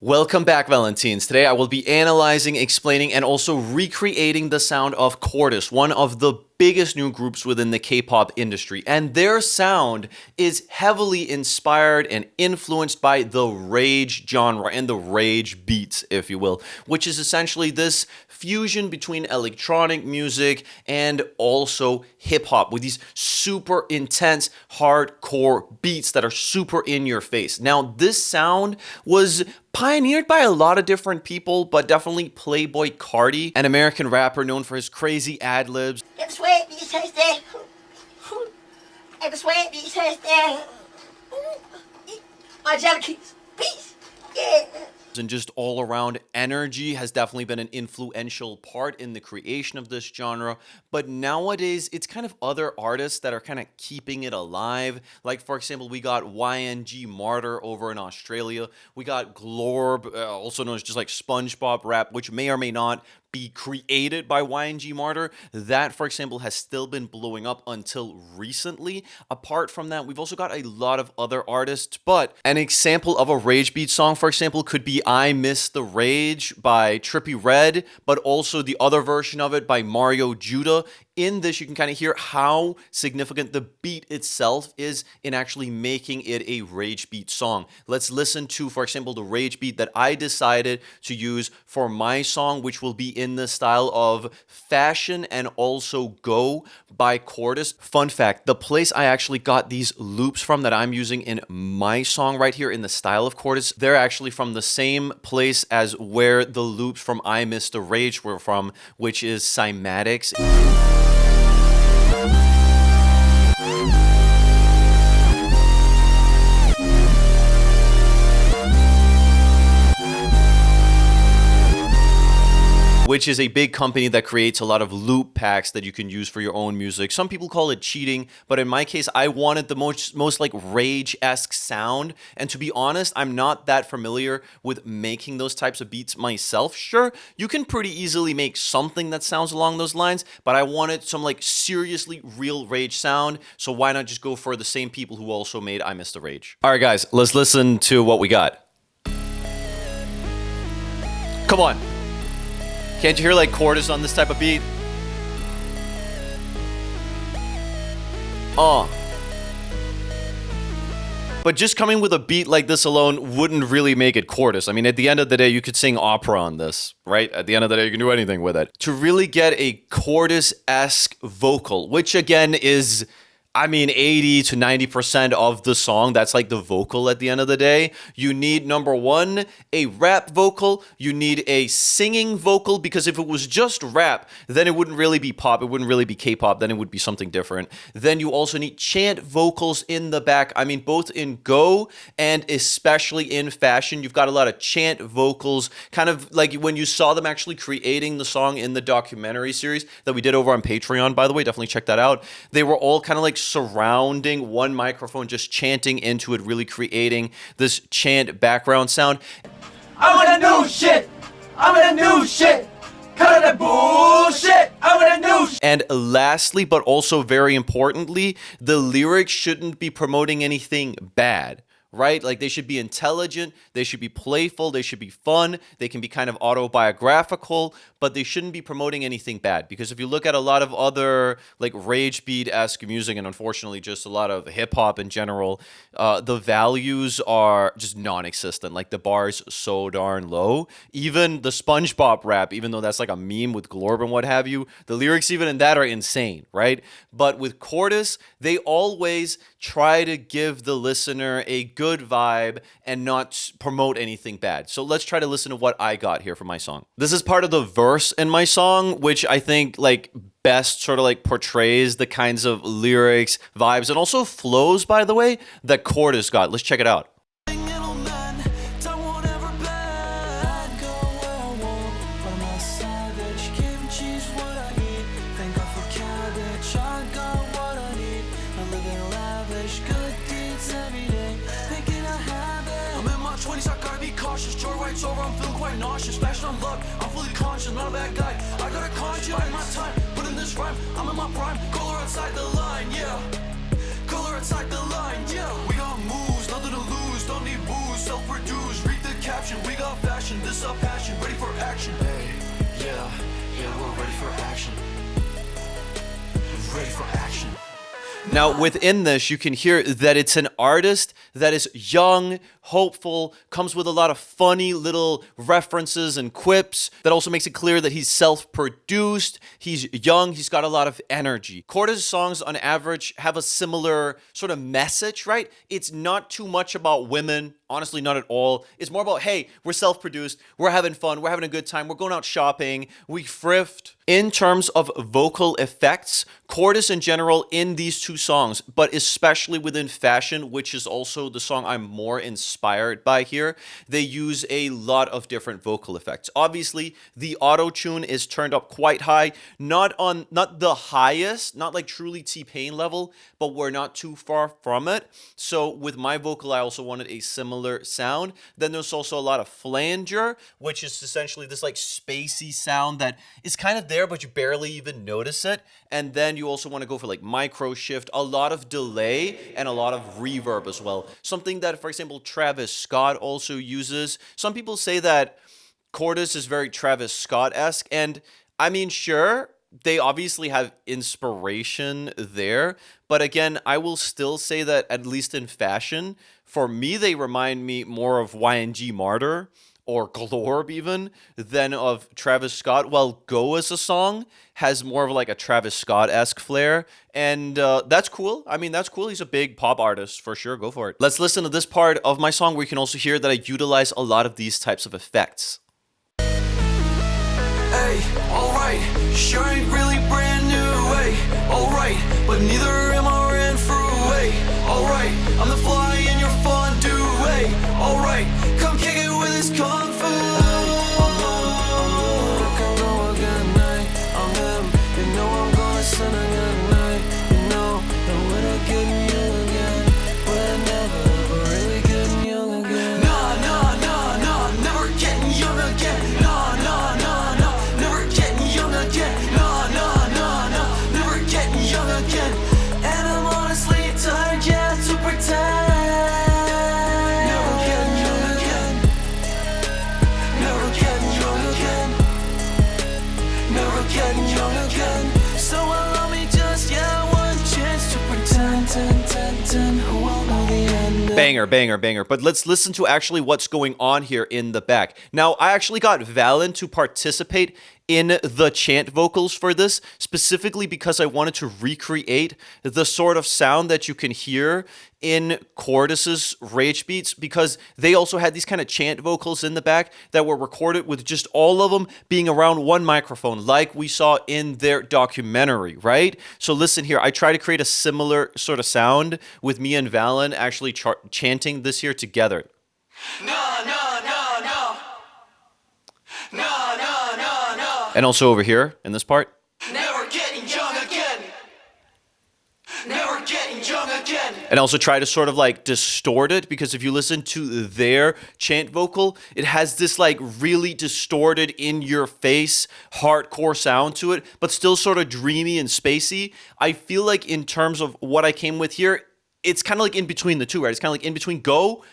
Welcome back, Valentines. Today I will be analyzing, explaining, and also recreating the sound of CORTIS, one of the biggest new groups within the K-pop industry. And their sound is heavily inspired and influenced by the rage genre and the rage beats, if you will, which is essentially this fusion between electronic music and also hip-hop with these super intense, hardcore beats that are super in your face. Now, this sound was pioneered by a lot of different people, but definitely Playboy Carti, an American rapper known for his crazy ad-libs. And just all around energy has definitely been an influential part in the creation of this genre. But nowadays, it's kind of other artists that are kind of keeping it alive. Like, for example, we got YNG Martyr over in Australia. We got Glorb, also known as just like SpongeBob rap, which may or may not be created by YNG Martyr. That, for example, has still been blowing up until recently. Apart from that, we've also got a lot of other artists, but an example of a rage beat song, for example, could be I Miss the Rage by Trippie Redd, but also the other version of it by Mario Judah. In this, you can kind of hear how significant the beat itself is in actually making it a rage beat song. Let's listen to, for example, the rage beat that I decided to use for my song, which will be in the style of Fashion and also Go by CORTIS. Fun fact, the place I actually got these loops from that I'm using in my song right here in the style of CORTIS, they're actually from the same place as where the loops from I Miss the Rage were from, which is Cymatics. Which is a big company that creates a lot of loop packs that you can use for your own music. Some people call it cheating, but in my case, I wanted the most like rage-esque sound. And to be honest, I'm not that familiar with making those types of beats myself. Sure, you can pretty easily make something that sounds along those lines, but I wanted some like seriously real rage sound. So why not just go for the same people who also made I Miss the Rage? All right, guys, let's listen to what we got. Come on. Can't you hear like CORTIS on this type of beat? But just coming with a beat like this alone wouldn't really make it CORTIS. I mean, at the end of the day, you could sing opera on this, right? At the end of the day, you can do anything with it. To really get a CORTIS-esque vocal, which again is, I mean, 80 to 90% of the song, that's like the vocal at the end of the day. You need, number one, a rap vocal. You need a singing vocal, because if it was just rap, then it wouldn't really be pop. It wouldn't really be K-pop. Then it would be something different. Then you also need chant vocals in the back. I mean, both in Go and especially in Fashion, you've got a lot of chant vocals, kind of like when you saw them actually creating the song in the documentary series that we did over on Patreon, by the way, definitely check that out. They were all kind of like surrounding one microphone, just chanting into it, really creating this chant background sound. I want a new shit! I want a new shit! Cut out the bullshit! I want a new shit! And lastly, but also very importantly, the lyrics shouldn't be promoting anything bad. Right? Like, they should be intelligent, they should be playful, they should be fun, they can be kind of autobiographical, but they shouldn't be promoting anything bad. Because if you look at a lot of other, like, rage beat-esque music, and unfortunately just a lot of hip-hop in general, the values are just non-existent. Like, the bar's so darn low. Even the SpongeBob rap, even though that's like a meme with Glorb and what have you, the lyrics even in that are insane, right? But with CORTIS, they always try to give the listener a good vibe and not promote anything bad. So let's try to listen to what I got here for my song. This is part of the verse in my song, which I think like best sort of like portrays the kinds of lyrics, vibes, and also flows, by the way, that CORTIS got. Let's check it out. So I'm feeling quite nauseous, fashion on luck, I'm fully conscious, not a bad guy. I got a conscience, I my time, put in this rhyme, I'm in my prime, color outside the line, yeah. Color outside the line, yeah. We got moves, nothing to lose, don't need booze, self-produce, read the caption. We got fashion, this our passion, ready for action. Hey, yeah, we're ready for action. Ready for action. Now, within this, you can hear that it's an artist that is young, hopeful, comes with a lot of funny little references and quips. That also makes it clear that he's self-produced, he's young, he's got a lot of energy. Cortis' songs, on average, have a similar sort of message, right? It's not too much about women, honestly, not at all. It's more about, hey, we're self-produced, we're having fun, we're having a good time, we're going out shopping, we thrift. In terms of vocal effects, Cortis in general in these two songs, but especially within Fashion, which is also the song I'm more inspired by here, they use a lot of different vocal effects. Obviously, the auto-tune is turned up quite high, not the highest, not like truly T-Pain level, but we're not too far from it. So with my vocal, I also wanted a similar sound. Then there's also a lot of flanger, which is essentially this like spacey sound that is kind of there, but you barely even notice it. And then you also want to go for like micro shift, a lot of delay, and a lot of reverb as well. Something that, for example, Travis Scott also uses. Some people say that Cortis is very Travis Scott-esque, and I mean, sure, they obviously have inspiration there, but again, I will still say that, at least in Fashion, for me, they remind me more of YNG Martyr or Glorb even, than of Travis Scott. While Go as a song has more of like a Travis Scott-esque flair, and that's cool. I mean, that's cool. He's a big pop artist, for sure. Go for it. Let's listen to this part of my song where you can also hear that I utilize a lot of these types of effects. Hey, alright, sure ain't really brand new, hey, alright, but neither am I ran through, hey, alright, I'm the fly in your fondue, hey, alright, come kick it with this kung fu. Can go a good night, I'm him, you know I'm gonna send a good night, you know, and when I get you again, we're never ever really getting young again. Nah, never getting young again, nah, never getting young again, nah, never getting young again, and I'm honestly tired, yeah, to pretend. Never getting young again, never getting young again, never getting young again. So allow me just, yeah, one chance to pretend, who will know the end. Banger. But let's listen to actually what's going on here in the back. Now, I actually got Valen to participate in the chant vocals for this, specifically because I wanted to recreate the sort of sound that you can hear in Cortis's Rage Beats, because they also had these kind of chant vocals in the back that were recorded with just all of them being around one microphone, like we saw in their documentary, right? So listen here, I try to create a similar sort of sound with me and Valen actually chanting this here together. And also over here in this part. Never getting young again. Never getting young again. And also try to sort of like distort it, because if you listen to their chant vocal, it has this like really distorted in your face hardcore sound to it, but still sort of dreamy and spacey. I feel like in terms of what I came with here, it's kind of like in between the two, right? It's kind of like in between Go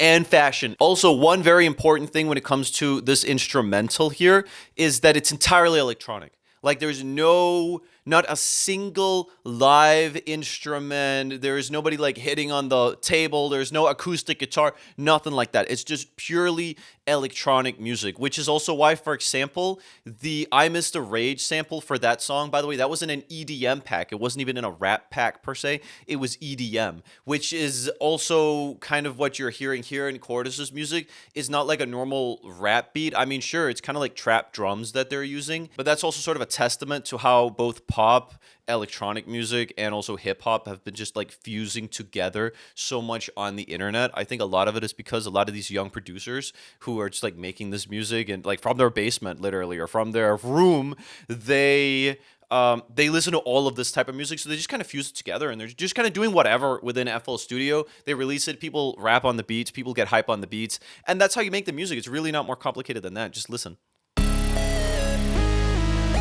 and Fashion. Also, one very important thing when it comes to this instrumental here is that it's entirely electronic. Like there's not a single live instrument. There is nobody like hitting on the table. There's no acoustic guitar, nothing like that. It's just purely electronic music, which is also why, for example, the I Miss the Rage sample for that song, by the way, that wasn't an EDM pack. It wasn't even in a rap pack per se. It was EDM, which is also kind of what you're hearing here in Cortis's music. Is not like a normal rap beat. I mean, sure, it's kind of like trap drums that they're using, but that's also sort of a testament to how both pop, electronic music, and also hip hop have been just like fusing together so much on the internet. I think a lot of it is because a lot of these young producers who are just like making this music and like from their basement literally or from their room, they listen to all of this type of music, so they just kind of fuse it together and they're just kind of doing whatever within FL Studio. They release it, people rap on the beats, people get hype on the beats, and that's how you make the music. It's really not more complicated than that. Just listen.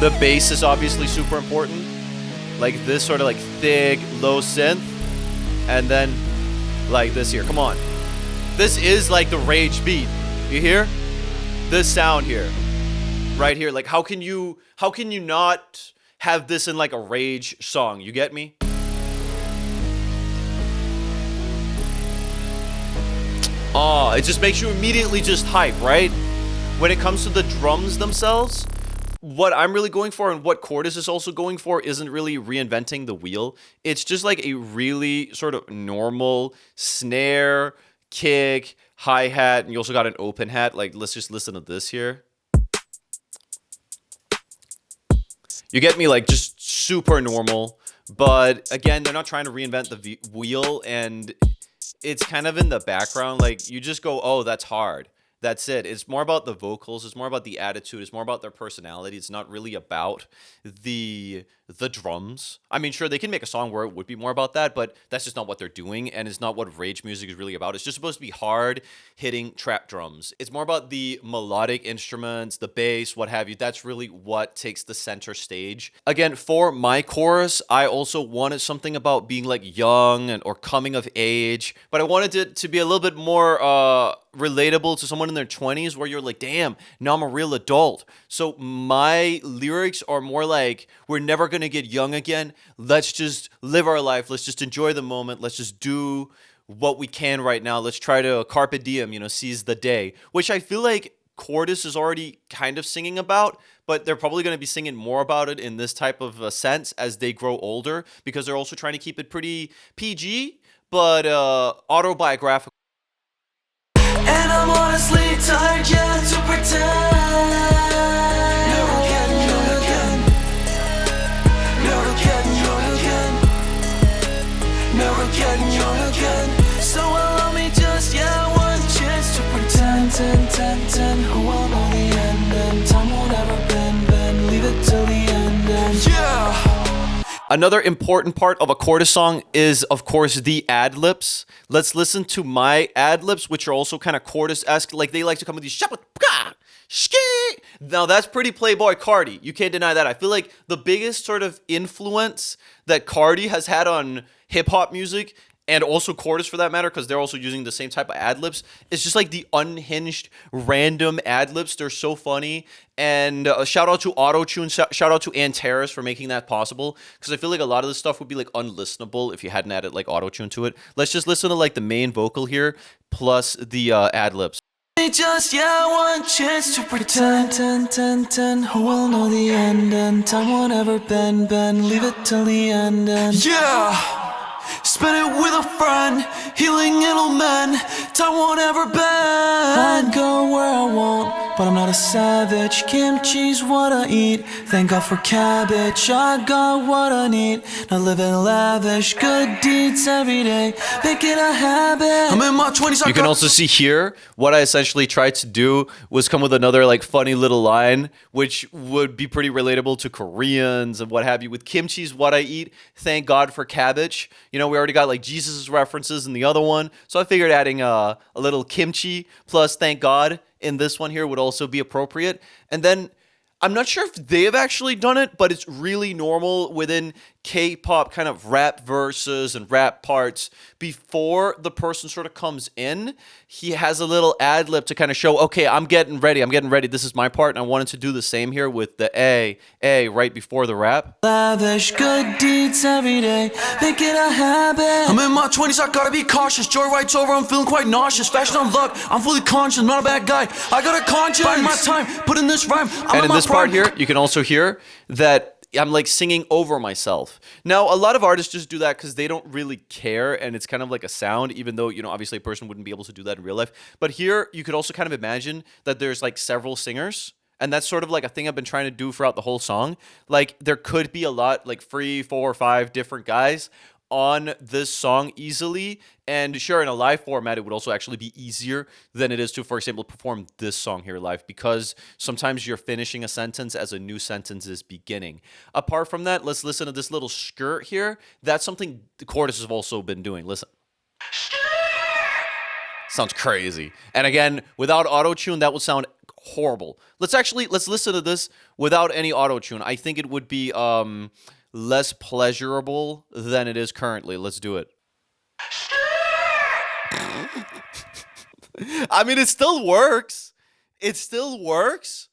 The bass is obviously super important. Like this sort of like thick, low synth. And then like this here. Come on. This is like the Rage beat. You hear this sound here, right here? Like, how can you not have this in like a rage song? You get me? Oh, it just makes you immediately just hype, right? When it comes to the drums themselves, what I'm really going for and what CORTIS is also going for isn't really reinventing the wheel. It's just like a really sort of normal snare, kick, hi-hat, and you also got an open hat. Like, let's just listen to this here. You get me? Like, just super normal. But again, they're not trying to reinvent the wheel, and it's kind of in the background. Like, you just go, oh, that's hard. That's it. It's more about the vocals. It's more about the attitude. It's more about their personality. It's not really about the drums. I mean, sure, they can make a song where it would be more about that, but that's just not what they're doing, and it's not what rage music is really about. It's just supposed to be hard hitting trap drums. It's more about the melodic instruments, the bass, what have you. That's really what takes the center stage. Again, for my chorus, I also wanted something about being like young or coming of age, but I wanted it to be a little bit more relatable to someone in their 20s, where you're like, damn, now I'm a real adult. So my lyrics are more like, we're never going to get young again. Let's just live our life. Let's just enjoy the moment. Let's just do what we can right now. Let's try to carpe diem, seize the day, which I feel like CORTIS is already kind of singing about, but they're probably going to be singing more about it in this type of a sense as they grow older, because they're also trying to keep it pretty PG, but autobiographical. And I'm honestly tired yet to pretend. Never getting young again. Never getting young again. Never getting young again. So allow me just, one chance to pretend. 10. Who will know the end? And time won't ever bend. Leave it till the end. And yeah. Another important part of a CORTIS song is, of course, the ad-libs. Let's listen to my ad-libs, which are also kind of CORTIS-esque. Like, they like to come with these... Now, that's pretty Playboy Carti. You can't deny that. I feel like the biggest sort of influence that Carti has had on hip-hop music, and also CORTIS for that matter, because they're also using the same type of ad-libs, it's just like the unhinged, random ad-libs. They're so funny. And shout out to Auto-Tune, shout out to Antares for making that possible, because I feel like a lot of this stuff would be like unlistenable if you hadn't added like Auto-Tune to it. Let's just listen to like the main vocal here, plus the ad-libs. Just, one chance to pretend. 10. Who will know the end? And time won't ever bend. Leave it till the end. And yeah. Spend it with a friend, healing little men. Time won't ever bend. I'd go where I want, but I'm not a savage. Kimchi's what I eat. Thank God for cabbage. I got what I need. Not living lavish. Good deeds every day. Make it a habit. I'm in my 20s. You can also see here what I essentially tried to do was come with another like funny little line, which would be pretty relatable to Koreans and what have you. With kimchi's what I eat. Thank God for cabbage. We already got like Jesus references in the other one, so I figured adding a little kimchi plus thank God in this one here would also be appropriate. And then I'm not sure if they have actually done it, but it's really normal within K-pop kind of rap verses and rap parts. Before the person sort of comes in, he has a little ad-lib to kind of show, okay, I'm getting ready. This is my part, and I wanted to do the same here with the A right before the rap. Lavish good deeds every day, make it a habit. I'm in my 20s, I gotta be cautious. Joyright's over, I'm feeling quite nauseous. Fashion on luck, I'm fully conscious, not a bad guy. I got a conscience. Biding my time, put in this rhyme. And in this part here, you can also hear that I'm like singing over myself. Now, a lot of artists just do that because they don't really care, and it's kind of like a sound, even though, obviously a person wouldn't be able to do that in real life. But here, you could also kind of imagine that there's like several singers, and that's sort of like a thing I've been trying to do throughout the whole song. Like, there could be a lot, like 3, 4, 5 different guys on this song easily. And sure, in a live format, it would also actually be easier than it is to, for example, perform this song here live, because sometimes you're finishing a sentence as a new sentence is beginning. Apart from that, let's listen to this little skirt here. That's something the CORTIS have also been doing. Listen. Sounds crazy. And again, without auto-tune, that would sound horrible. Let's listen to this without any auto-tune. I think it would be less pleasurable than it is currently. Let's do it. I mean, it still works. It still works,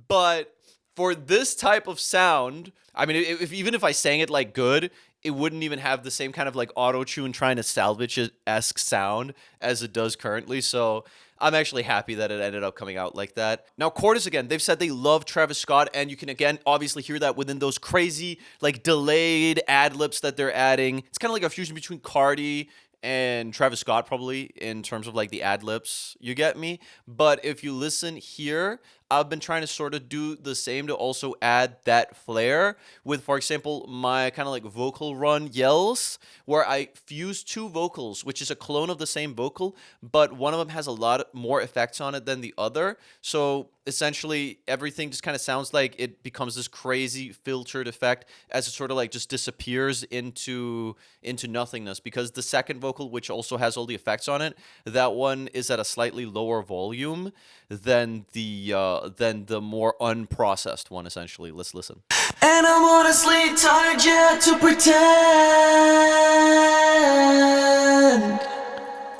but for this type of sound, I mean, if even if I sang it like good, it wouldn't even have the same kind of like auto tune trying to salvage it esque sound as it does currently. So I'm actually happy that it ended up coming out like that. Now, Cortis, again, they've said they love Travis Scott, and you can again obviously hear that within those crazy like delayed ad libs that they're adding. It's kind of like a fusion between Cardi and Travis Scott, probably, in terms of like the ad libs. You get me? But if you listen here, I've been trying to sort of do the same to also add that flair with, for example, my kind of like vocal run yells, where I fuse two vocals, which is a clone of the same vocal, but one of them has a lot more effects on it than the other. So essentially, everything just kind of sounds like it becomes this crazy filtered effect as it sort of like just disappears into nothingness, because the second vocal, which also has all the effects on it, that one is at a slightly lower volume than the more unprocessed one. Essentially, let's listen. And I'm honestly tired yet to pretend.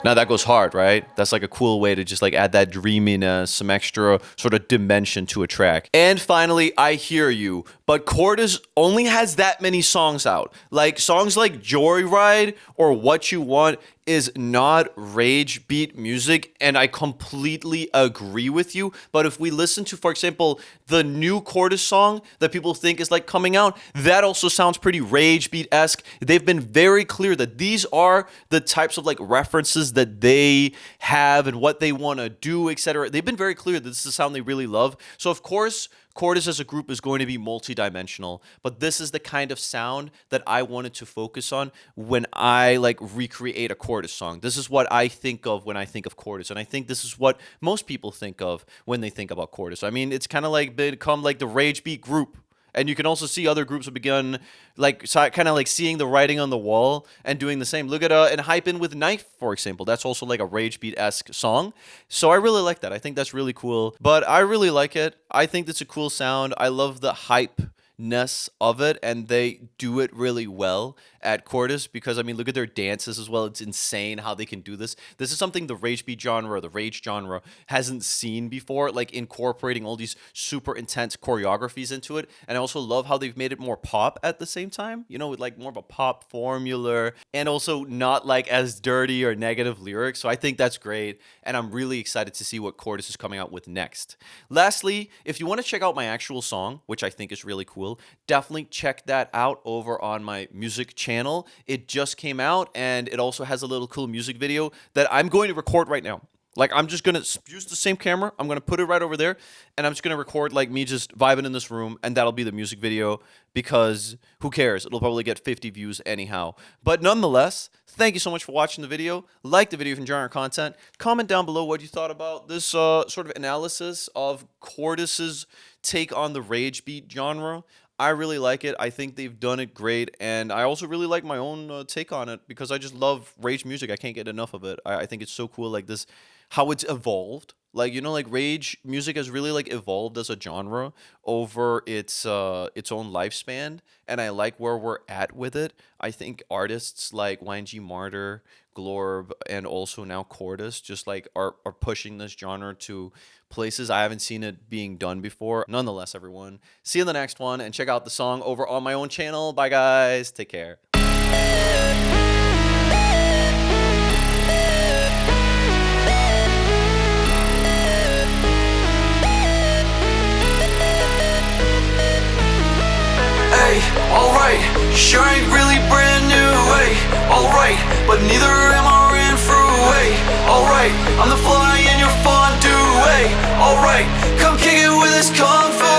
Now that goes hard, right? That's like a cool way to just like add that dreaminess, some extra sort of dimension to a track. And finally, I hear you, but Cortis only has that many songs out. Like songs like Joyride or What You Want is not rage beat music, and I completely agree with you. But if we listen to, for example, the new Cortis song that people think is like coming out, that also sounds pretty rage beat-esque. They've been very clear that these are the types of like references that they have and what they want to do, etc. They've been very clear that this is a sound they really love. So of course, Cortis as a group is going to be multi-dimensional, but this is the kind of sound that I wanted to focus on when I like recreate a Cortis song. This is what I think of when I think of Cortis, and I think this is what most people think of when they think about Cortis. I mean, it's kind of like become like the rage beat group. And you can also see other groups have begun like kind of like seeing the writing on the wall and doing the same. Look at and Hype In with Knife, for example. That's also like a rage beat-esque song. So I really like that. I think that's really cool. But I really like it. I think it's a cool sound. I love the hype-ness of it, and they do it really well at Cortis, because I mean, look at their dances as well. It's insane how they can do this. This is something the rage beat genre, the rage genre, hasn't seen before, like incorporating all these super intense choreographies into it. And I also love how they've made it more pop at the same time, you know, with like more of a pop formula, and also not like as dirty or negative lyrics. So I think that's great, and I'm really excited to see what Cortis is coming out with next. Lastly, if you want to check out my actual song, which I think is really cool, definitely check that out over on my music channel. It just came out, and it also has a little cool music video that I'm going to record right now. Like, I'm just going to use the same camera. I'm going to put it right over there, and I'm just going to record like me just vibing in this room, and that'll be the music video, because who cares? It'll probably get 50 views anyhow. But nonetheless, thank you so much for watching the video. Like the video if you enjoy our content. Comment down below what you thought about this sort of analysis of Cortis's take on the rage beat genre. I really like it. I think they've done it great, and I also really like my own take on it, because I just love rage music. I can't get enough of it. I think it's so cool, like this, how it's evolved. Like, you know, like rage music has really like evolved as a genre over its own lifespan, and I like where we're at with it. I think artists like YNG Martyr, Glorb, and also now Cortis just like are pushing this genre to places I haven't seen it being done before. Nonetheless, everyone, see you in the next one, and check out the song over on my own channel. Bye guys, take care. Alright, sure ain't really brand new, hey, alright, but neither am I ran through, hey, alright, I'm the fly in your fondue, hey, alright, come kick it with this kung fu.